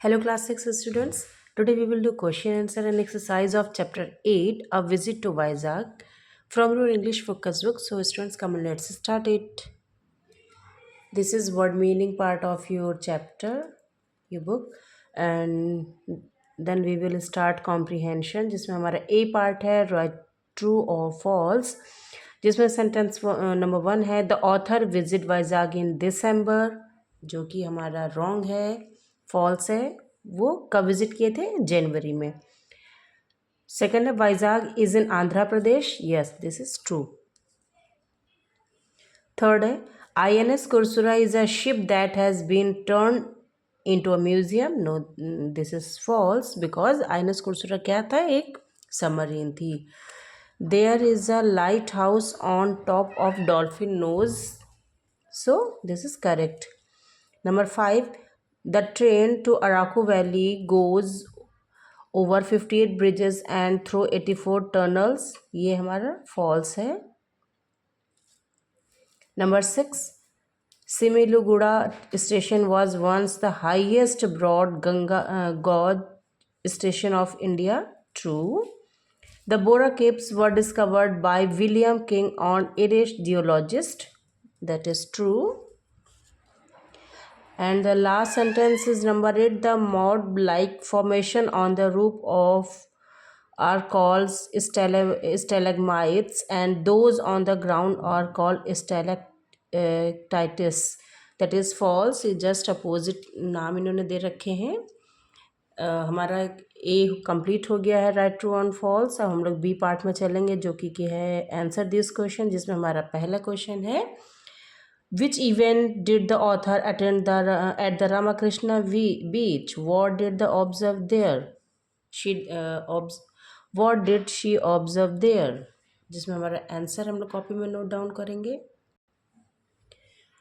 Hello class 6 students. Today we will do question answer and exercise of chapter 8, A Visit to Vizag from your English focus book. So students, come on, let's start it. This is word meaning part of your chapter, your book, and then we will start comprehension जिसमें हमारा A part है right true or false, जिसमें sentence number 1 है the author visit Vizag इन दिसंबर, जो कि हमारा wrong है, false है। वो कब विजिट किए थे? जनवरी में। सेकंड है Vizag is in Andhra Pradesh, yes this is true. Third है INS Kursura is a ship that has been turned into a museum, no this is false because INS Kursura क्या था? एक सबमरीन थी। There is a lighthouse on top of Dolphin Nose, so this is correct. Number 5, the train to Araku Valley goes over 58 bridges and through 84 tunnels, ये हमारा false है। Number 6, Similugura station was once the highest broad gauge station of India, true. The Bora Caves were discovered by William King, an Irish geologist, that is true. And the last sentence is number 8, the mound-like formation on the roof of are called stalagmites and those on the ground are called stalactites, that is false, just opposite नाम इन्होंने दे रखे हैं। हमारा ए complete हो गया है right true on false. अब हम लोग बी पार्ट में चलेंगे जो कि है आंसर दिस क्वेश्चन, जिसमें हमारा पहला क्वेश्चन है Which event did the author attend at the Ramakrishna beach? What did the observe there? What did she observe there? जिसमें हमारा आंसर हम लोग कॉपी में नोट डाउन करेंगे।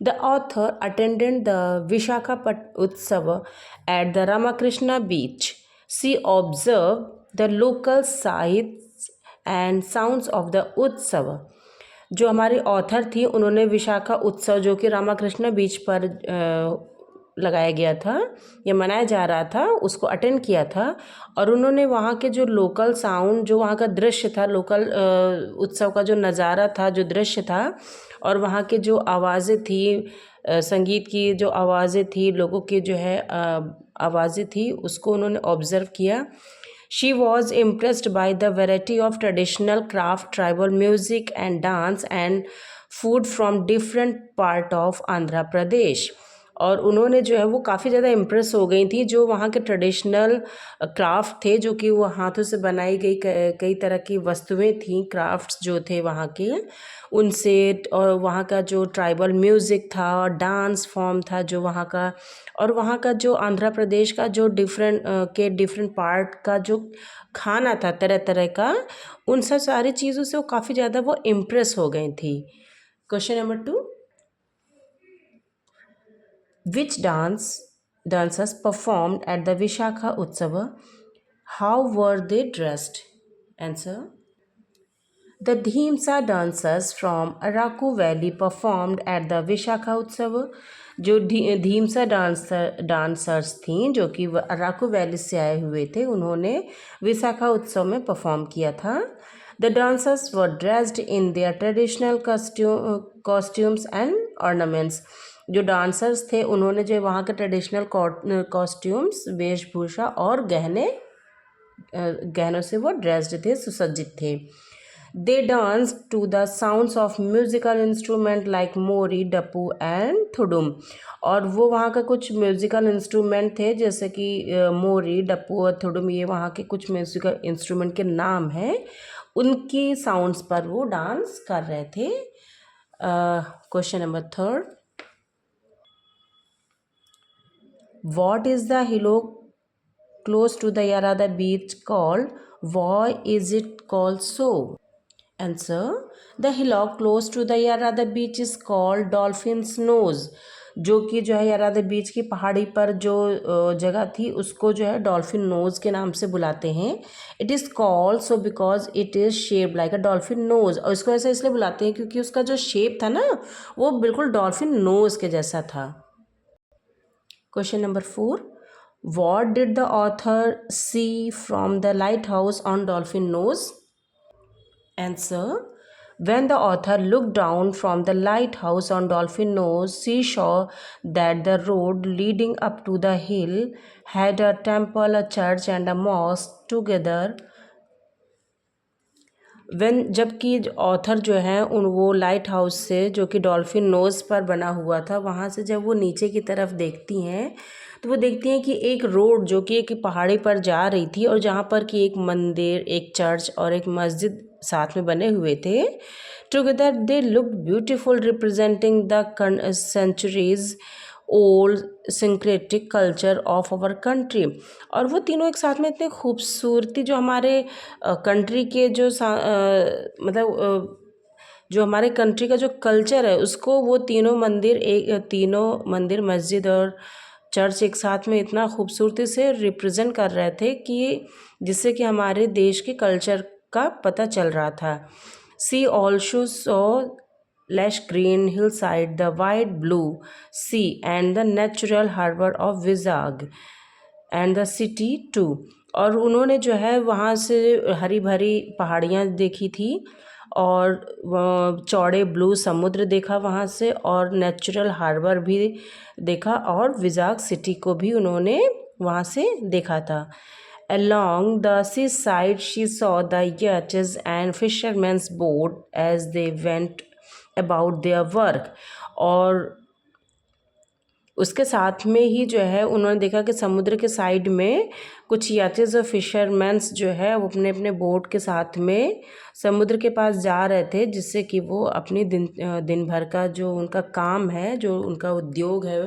The author attended the Vishakhapatnam Utsava at the Ramakrishna beach. She observed the local sights and sounds of the Utsava. जो हमारी author थी उन्होंने विशाखा उत्सव जो कि रामाकृष्ण बीच पर लगाया गया था या मनाया जा रहा था उसको अटेंड किया था, और उन्होंने वहाँ के जो लोकल साउंड, जो वहाँ का दृश्य था, लोकल उत्सव का जो नज़ारा था, जो दृश्य था, और वहाँ के जो आवाज़ें थी, संगीत की जो आवाज़ें थी, लोगों की जो है आवाज़ें थी, उसको उन्होंने ऑब्ज़र्व किया। She was impressed by the variety of traditional craft, tribal music and dance and food from different part of Andhra Pradesh. और उन्होंने जो है वो काफ़ी ज़्यादा इम्प्रेस हो गई थी, जो वहाँ के ट्रेडिशनल क्राफ्ट थे, जो कि वो हाथों से बनाई गई कई तरह की वस्तुएं थीं, क्राफ्ट्स जो थे वहाँ के उनसे, और वहाँ का जो ट्राइबल म्यूज़िक था और डांस फॉर्म था जो वहाँ का, और वहाँ का जो आंध्र प्रदेश का जो डिफरेंट पार्ट का जो खाना था तरह तरह का, उन सब सारी चीज़ों से वो काफ़ी ज़्यादा वो इम्प्रेस हो गई थी। Question number 2, Which dancers performed at the Vishakha Utsava? How were they dressed? Answer. The Dhimsa dancers from Araku Valley performed at the Vishakha Utsava. जो धीमसा डांसर्स थीं जो कि अराकू वैली से आए हुए थे, उन्होंने विशाखा उत्सव में परफॉर्म किया था। The dancers were dressed in their traditional costumes and ornaments. जो डांसर्स थे उन्होंने जो वहाँ के ट्रेडिशनल कॉस्ट्यूम्स, वेशभूषा और गहनों से वो ड्रेस्ड थे, सुसज्जित थे। They danced to the sounds of musical instrument like mori, Dappu and थुडुम। और वो वहाँ का कुछ म्यूज़िकल इंस्ट्रूमेंट थे जैसे कि मोरी, डप्पू और थुडुम, ये वहाँ के कुछ म्यूज़िकल इंस्ट्रूमेंट के नाम हैं, उनकी साउंड्स पर वो डांस कर रहे थे। Question number 3, What is the hillock close to the Yarada beach called? Why is it called so? Answer. The hillock close to the Yarada beach is called Dolphin's Nose. जो कि जो है यारादा बीच की पहाड़ी पर जो जगह थी उसको जो है डॉल्फिन नोज़ के नाम से बुलाते हैं। It is called so because it is shaped like a dolphin nose, और इसको ऐसा इसलिए बुलाते हैं क्योंकि उसका जो शेप था ना वो बिल्कुल डॉल्फिन नोज़ के जैसा था। Question number 4, What did the author see from the lighthouse on Dolphin Nose? Answer. When the author looked down from the lighthouse on Dolphin Nose, she saw that the road leading up to the hill had a temple, a church, and a mosque together. जबकि author जो है उन वो light house से, जो कि dolphin nose पर बना हुआ था, वहाँ से जब वो नीचे की तरफ देखती हैं तो वो देखती हैं कि एक रोड जो कि एक पहाड़ी पर जा रही थी, और जहाँ पर कि एक मंदिर, एक चर्च और एक मस्जिद साथ में बने हुए थे. Together they look beautiful, representing the centuries old syncretic culture of our country. और वो तीनों एक साथ में इतने खूबसूरती, जो हमारे कंट्री के जो जो हमारे कंट्री का जो कल्चर है उसको वो तीनों मंदिर, मस्जिद और चर्च एक साथ में इतना खूबसूरती से रिप्रेजेंट कर रहे थे कि जिससे कि हमारे देश के कल्चर का पता चल रहा था. See also so lush green hillside, the wide blue sea, and the natural harbor of Vizag, and the city too. और उन्होंने जो है वहाँ से हरी भरी पहाड़ियाँ देखी थी, और चौड़े ब्लू समुद्र देखा वहाँ से, और नेचुरल हार्बर भी देखा, और विजाग सिटी को भी उन्होंने वहाँ से देखा था. Along the seaside, she saw the yachts and fishermen's boat as they went about their work. और उसके साथ में ही जो है उन्होंने देखा कि समुद्र के साइड में कुछ याचेस और फिशरमैन्स जो है वो अपने अपने बोट के साथ में समुद्र के पास जा रहे थे, जिससे कि वो अपनी दिन भर का जो उनका काम है, जो उनका उद्योग है,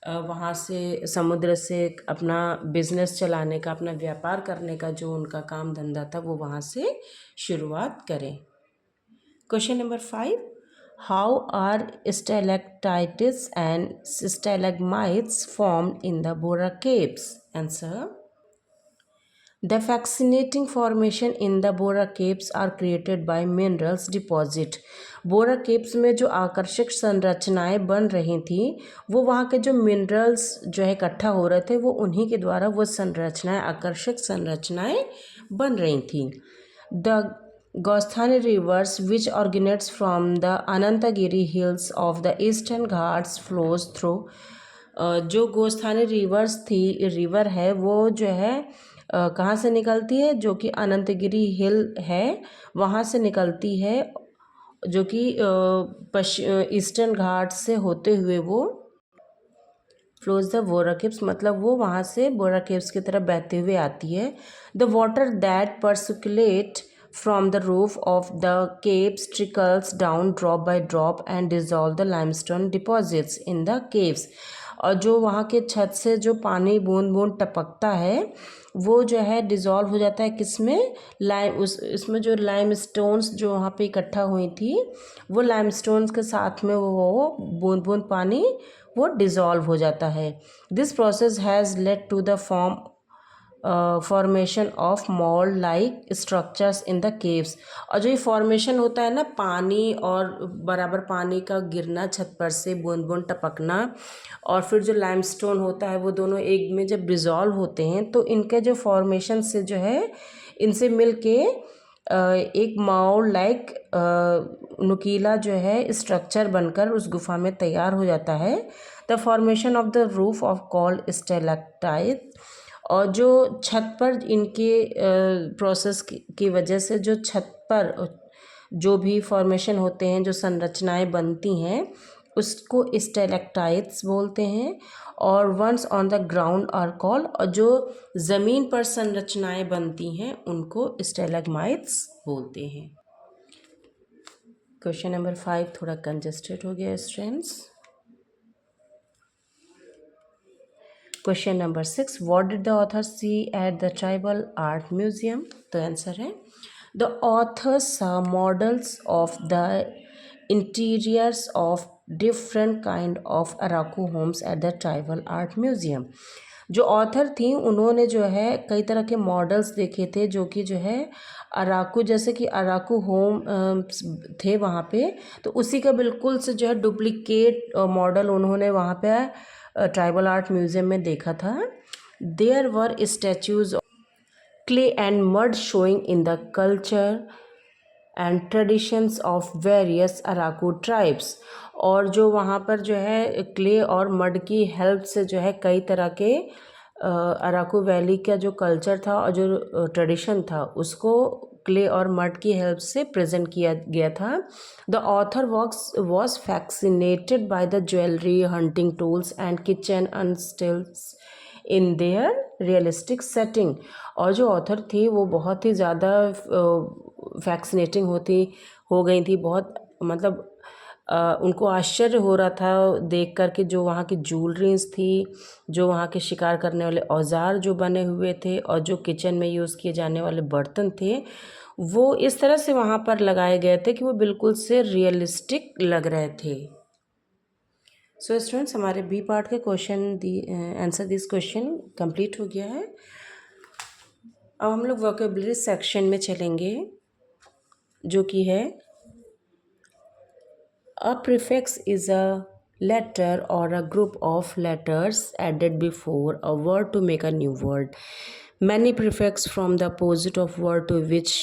वहाँ से समुद्र से अपना बिजनेस चलाने का, अपना व्यापार करने का जो उनका काम धंधा था, वो वहाँ से शुरुआत करें. Question number 5. How are stalactites and stalagmites formed in the Bora Caves? Answer. The fascinating formation in the Bora Caves are created by minerals deposit. Bora caves में जो आकर्षक संरचनाएं बन रही थी, वो वहाँ के जो मिनरल्स जो है इकट्ठा हो रहे थे, वो उन्हीं के द्वारा वो संरचनाएं, आकर्षक संरचनाएं बन रही थी. The Gosthani rivers, which originates from the Anantagiri hills of the eastern Ghats, flows through. जो गोस्थानी रिवर है वो जो है कहाँ से निकलती है, जो कि अनंतगिरी हिल है वहाँ से निकलती है, जो कि ईस्टर्न घाट से होते हुए वो फ्लोज द बोरा केव्स, मतलब वो वहाँ से बोरा केव्स की तरफ बहते हुए आती है. The water that percolate from the roof of the caves trickles down drop by drop and dissolve the limestone deposits in the caves. और जो वहाँ के छत से जो पानी बूंद बूंद टपकता है वो जो है डिज़ोल्व हो जाता है किसमें, इसमें जो लाइम स्टोन्स जो वहाँ पे इकट्ठा हुई थी, वो लाइम स्टोन्स के साथ में वो बूंद बूंद पानी वो डिज़ोल्व हो जाता है. This process has led to the formation of mould like structures in the caves. और जो ये फॉर्मेशन होता है ना, पानी और बराबर पानी का गिरना छत पर से, बूंद बूंद टपकना, और फिर जो लाइमस्टोन होता है वो दोनों एक में जब डिज़ोल्व होते हैं तो इनके जो फॉर्मेशन से जो है इनसे मिल के एक माउल लाइक नुकीला जो है स्ट्रक्चर बनकर उस गुफा में तैयार हो जाता है. The formation of the roof of called stalactite. और जो छत पर इनके प्रोसेस की वजह से जो छत पर जो भी फॉर्मेशन होते हैं, जो संरचनाएं बनती हैं, उसको स्टेलेक्टाइट्स बोलते हैं. और ones on the ground are called, और जो ज़मीन पर संरचनाएं बनती हैं उनको स्टेलेग्माइट्स बोलते हैं. क्वेश्चन नंबर 5 थोड़ा कंजेस्टेड हो गया students. Question number 6. What did the author see at the tribal art museum? तो आंसर है the author saw models of the interiors of different kind of Araku homes at the tribal art museum. जो author थी उन्होंने जो है कई तरह के मॉडल्स देखे थे, जो कि जो है अराकू, जैसे कि अराकू होम थे वहाँ पे, तो उसी का बिल्कुल से जो है डुप्लीकेट मॉडल उन्होंने वहाँ पे ट्राइबल आर्ट म्यूज़ियम में देखा था. There were statues clay and mud showing in the culture and traditions of various Araku tribes। और जो वहाँ पर जो है क्ले और मड की हेल्प से जो है कई तरह के अराकू वैली का जो कल्चर था और जो ट्रेडिशन था उसको क्ले और मड की हेल्प से प्रेजेंट किया गया था। The author was fascinated by the jewellery, hunting tools and kitchen utensils in their realistic setting. और जो ऑथर थी वो बहुत ही ज़्यादा फैक्सिनेटिंग हो गई थी, बहुत मतलब उनको आश्चर्य हो रहा था देख कर के जो वहाँ की ज्वेलरीज थी, जो वहाँ के शिकार करने वाले औजार जो बने हुए थे और जो किचन में यूज़ किए जाने वाले बर्तन थे वो इस तरह से वहाँ पर लगाए गए थे कि वो बिल्कुल से रियलिस्टिक लग रहे थे। सो स्टूडेंट्स, हमारे बी पार्ट के आंसर दिस क्वेश्चन कंप्लीट हो गया है। अब हम लोग वोकेबलरी सेक्शन में चलेंगे जो कि है A prefix is a letter or a group of letters added before a word to make a new word. Many prefix from the opposite of word to which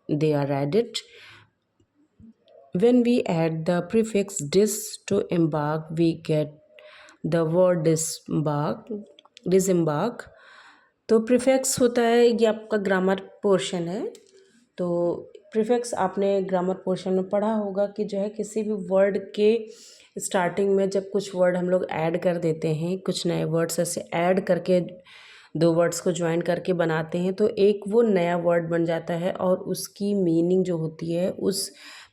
they are added. When we add the prefix dis to embark, we get the word disembark. तो prefix होता है, ये आपका grammar portion है। तो prefix आपने grammar portion में पढ़ा होगा कि जो है किसी भी वर्ड के स्टार्टिंग में जब कुछ वर्ड हम लोग ऐड कर देते हैं, कुछ नए वर्ड्स ऐसे ऐड करके दो वर्ड्स को ज्वाइन करके बनाते हैं तो एक वो नया वर्ड बन जाता है और उसकी मीनिंग जो होती है उस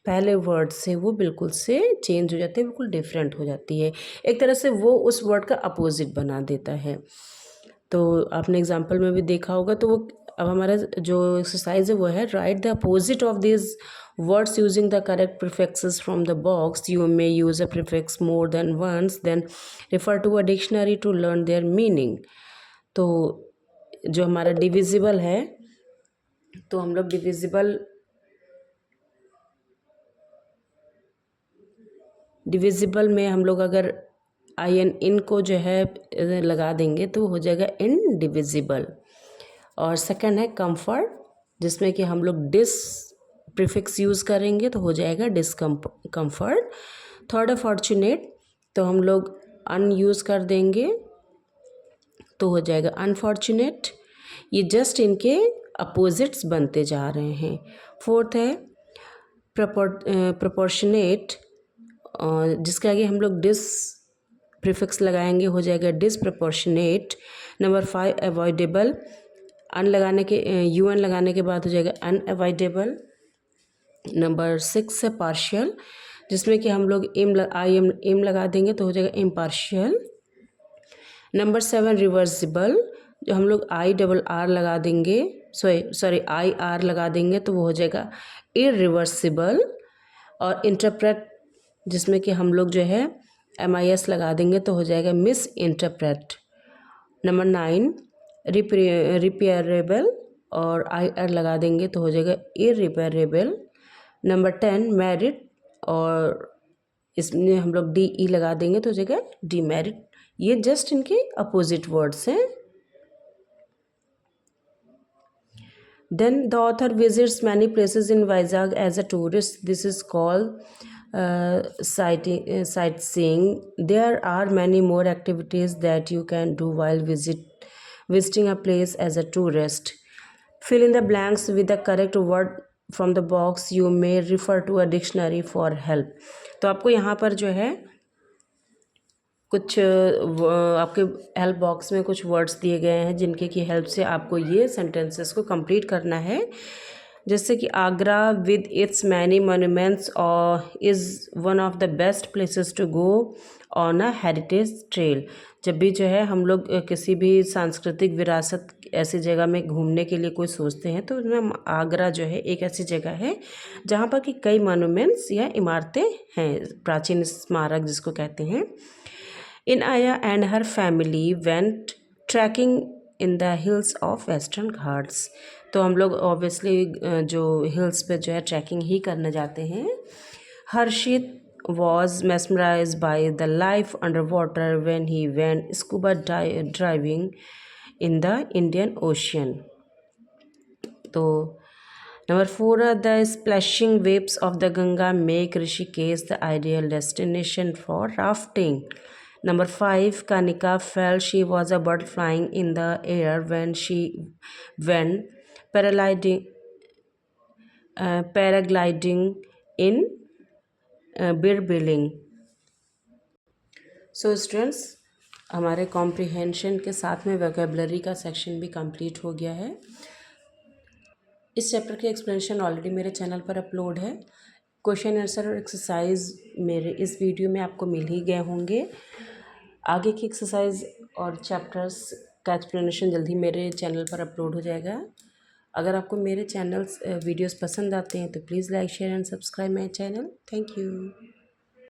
पहले वर्ड से वो बिल्कुल से चेंज हो जाती है, बिल्कुल डिफरेंट हो जाती है। एक तरह से वो उस वर्ड का अपोजिट बना देता है। तो आपने एग्जाम्पल में भी देखा होगा। तो वो अब हमारा जो एक्सरसाइज है वो है write the opposite of this words using the correct prefixes from the box. You may use a prefix more than once, then refer to a dictionary to learn their meaning. तो जो हमारा divisible है तो हम लोग divisible में हम लोग अगर इन को जो है लगा देंगे तो हो जाएगा इनडिविजिबल। और सेकंड है कंफर्ट, जिसमें कि हम लोग डिस प्रीफिक्स यूज़ करेंगे तो हो जाएगा डिसकम्फर्ट। थर्ड है फॉर्चुनेट, तो हम लोग अन यूज़ कर देंगे तो हो जाएगा अनफॉर्चुनेट। ये जस्ट इनके अपोजिट्स बनते जा रहे हैं। फोर्थ है प्रोपोर्शनेट, जिसके आगे हम लोग डिस प्रीफिक्स लगाएंगे हो जाएगा डिसप्रोपोर्शनेट। नंबर 5 अवॉइडेबल, UN लगाने के बाद हो जाएगा अनअवॉइडेबल। नंबर 6 है पार्शियल, जिसमें कि हम लोग एम लगा देंगे तो हो जाएगा इम्पार्शियल। नंबर 7 रिवर्सिबल, जो हम लोग IRR लगा देंगे IR लगा देंगे तो वो हो जाएगा इरिवर्सिबल। और इंटरप्रेट, जिसमें कि हम लोग जो है MIS लगा देंगे तो हो जाएगा मिस इंटरप्रेट। नंबर 9 रिपेयरेबल, और IR लगा देंगे तो हो जाएगा इरिपेयरेबल। नंबर 10 मेरिट, और इसमें हम लोग DE लगा देंगे तो हो जाएगा डीमेरिट। ये जस्ट इनके अपोजिट वर्ड्स हैं। Then the author visits many places in Vizag as a tourist. This is called sightseeing. There are many more activities that you can do while visiting a place as a tourist. Fill in the blanks with the correct word from the box. You may refer to a dictionary for help. तो आपको यहाँ पर जो है कुछ आपके help box में कुछ वर्ड्स दिए गए हैं जिनके की हेल्प से आपको ये सेंटेंसेस को कंप्लीट करना है। जैसे कि Agra with its many monuments is one of the best places to go on a heritage trail. जब भी जो है हम लोग किसी भी सांस्कृतिक विरासत ऐसी जगह में घूमने के लिए कोई सोचते हैं तो उसमें आगरा जो है एक ऐसी जगह है जहाँ पर कि कई मोन्यूमेंट्स या इमारतें हैं, प्राचीन स्मारक जिसको कहते हैं। Inaya and her family went trekking in the hills of Western Ghats. तो हम लोग ऑब्वियसली जो हिल्स पे जो है ट्रैकिंग ही करने जाते हैं। हर्षित was mesmerized by the life underwater when he went scuba diving in the Indian Ocean. So, number 4, the splashing waves of the Ganga make Rishikesh the ideal destination for rafting. Number 5, Kanika felt she was a bird flying in the air when paragliding in Birbiling. So students, हमारे comprehension के साथ में vocabulary का section भी complete हो गया है। इस चैप्टर की एक्सप्लेनेशन ऑलरेडी मेरे चैनल पर अपलोड है। क्वेश्चन आंसर और एक्सरसाइज मेरे इस वीडियो में आपको मिल ही गए होंगे। आगे की एक्सरसाइज और चैप्टर्स का एक्सप्लेनेशन जल्दी मेरे चैनल पर अपलोड हो जाएगा। अगर आपको मेरे चैनल्स वीडियोस पसंद आते हैं तो please like share and subscribe my channel. Thank you.